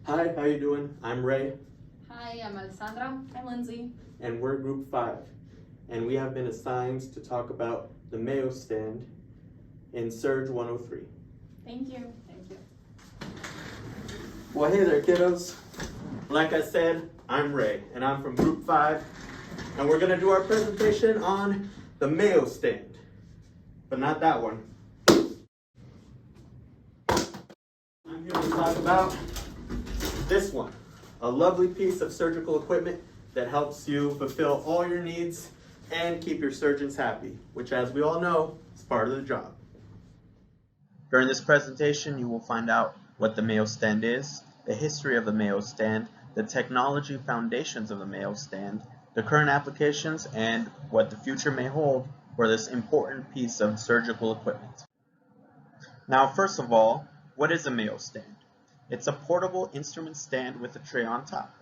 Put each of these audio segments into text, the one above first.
Hi, how you doing? I'm Ray. Hi, I'm Alessandra. I'm Lindsay. And we're Group 5. And we have been assigned to talk about the MAYO stand in SURG 103. Thank you. Thank you. Well, hey there, kiddos. Like I said, I'm Ray, and I'm from Group 5. And we're going to do our presentation on the MAYO stand. But not that one. I'm here to talk about this one. A lovely piece of surgical equipment that helps you fulfill all your needs and keep your surgeons happy, which, as we all know, is part of the job. During this presentation, you will find out what the MAYO stand is, the history of the MAYO stand, the technology foundations of the MAYO stand, the current applications, and what the future may hold for this important piece of surgical equipment. Now, first of all, what is a MAYO stand? It's a portable instrument stand with a tray on top.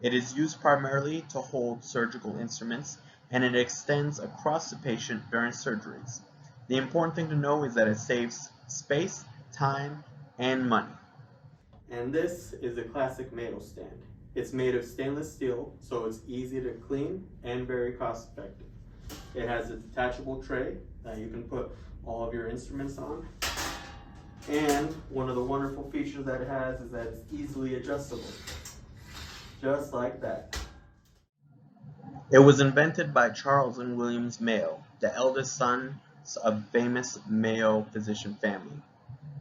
It is used primarily to hold surgical instruments, and it extends across the patient during surgeries. The important thing to know is that it saves space, time, and money. And this is a classic MAYO stand. It's made of stainless steel, so it's easy to clean and very cost effective. It has a detachable tray that you can put all of your instruments on. And one of the wonderful features that it has is that it's easily adjustable. Just like that. It was invented by Charles and Williams Mayo, the eldest sons of famous Mayo physician family.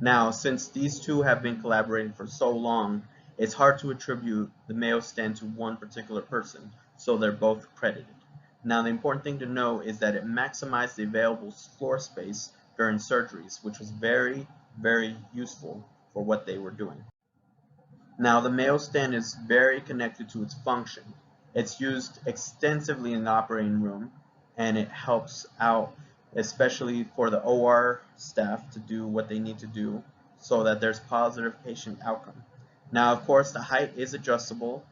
Now, since these two have been collaborating for so long, it's hard to attribute the Mayo stand to one particular person, so they're both credited. Now, the important thing to know is that it maximized the available floor space during surgeries, which was very useful for what they were doing. Now, the MAYO stand is very connected to its function. It's used extensively in the operating room, and it helps out especially for the OR staff to do what they need to do so that there's positive patient outcome. Now, of course, the height is adjustable,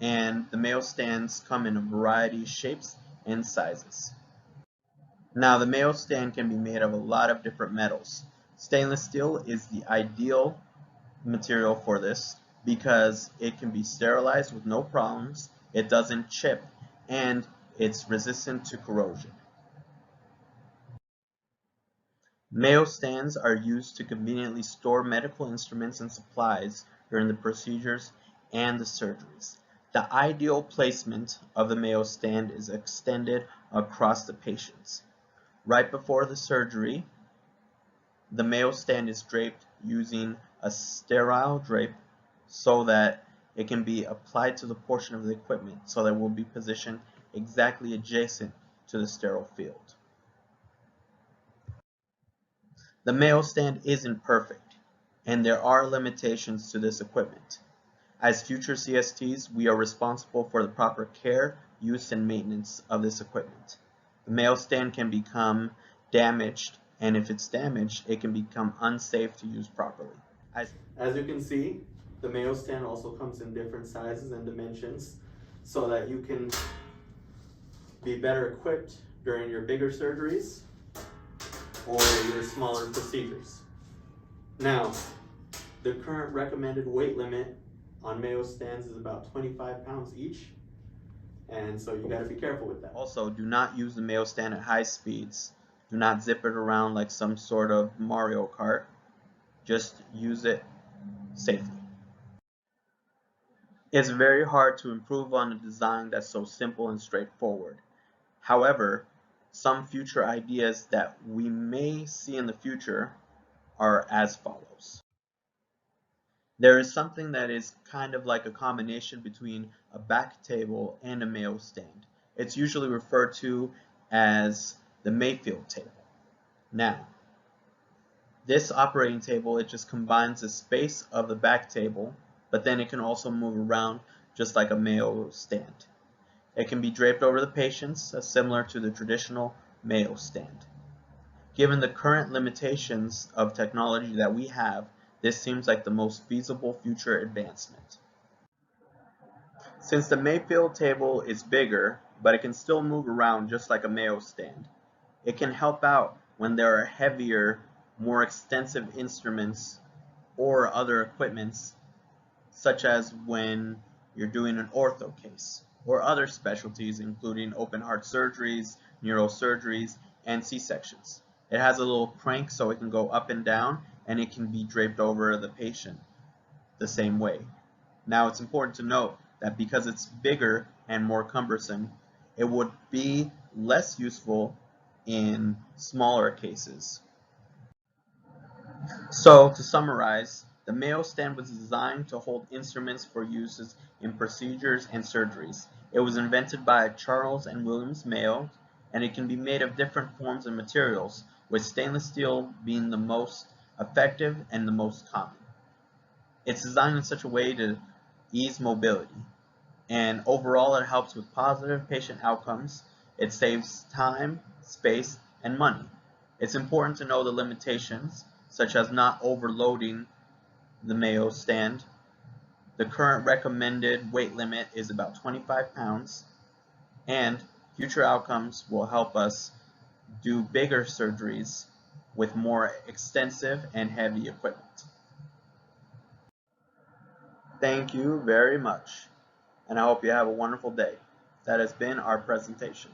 and the MAYO stands come in a variety of shapes and sizes. Now, the MAYO stand can be made of a lot of different metals. Stainless steel is the ideal material for this because it can be sterilized with no problems, it doesn't chip, and it's resistant to corrosion. MAYO stands are used to conveniently store medical instruments and supplies during the procedures and the surgeries. The ideal placement of the MAYO stand is extended across the patients. Right before the surgery, the MAYO stand is draped using a sterile drape so that it can be applied to the portion of the equipment so that it will be positioned exactly adjacent to the sterile field. The MAYO stand isn't perfect, and there are limitations to this equipment. As future CSTs, we are responsible for the proper care, use, and maintenance of this equipment. The MAYO stand can become damaged, and if it's damaged, it can become unsafe to use properly. As you can see, the MAYO stand also comes in different sizes and dimensions so that you can be better equipped during your bigger surgeries or your smaller procedures. Now, the current recommended weight limit on MAYO stands is about 25 pounds each, and so you gotta be careful with that. Also, do not use the MAYO stand at high speeds. Do not zip it around like some sort of Mario Kart. Just use it safely. It's very hard to improve on a design that's so simple and straightforward. However, some future ideas that we may see in the future are as follows. There is something that is kind of like a combination between a back table and a MAYO stand. It's usually referred to as the Mayfield table. Now, this operating table, it just combines the space of the back table, but then it can also move around just like a MAYO stand. It can be draped over the patients, similar to the traditional MAYO stand. Given the current limitations of technology that we have, this seems like the most feasible future advancement. Since the Mayfield table is bigger, but it can still move around just like a MAYO stand, it can help out when there are heavier, more extensive instruments or other equipments such as when you're doing an ortho case, or other specialties including open heart surgeries, neurosurgeries, and C-sections. It has a little crank so it can go up and down, and it can be draped over the patient the same way. Now it's important to note that because it's bigger and more cumbersome, it would be less useful in smaller cases. So, to summarize, the MAYO stand was designed to hold instruments for uses in procedures and surgeries. It was invented by Charles and Williams Mayo, and it can be made of different forms and materials, with stainless steel being the most effective and the most common. It's designed in such a way to ease mobility, and overall it helps with positive patient outcomes. It saves time, space, and money. It's important to know the limitations, such as not overloading the MAYO stand. The current recommended weight limit is about 25 pounds, and future outcomes will help us do bigger surgeries with more extensive and heavy equipment. Thank you very much, and I hope you have a wonderful day. That has been our presentation.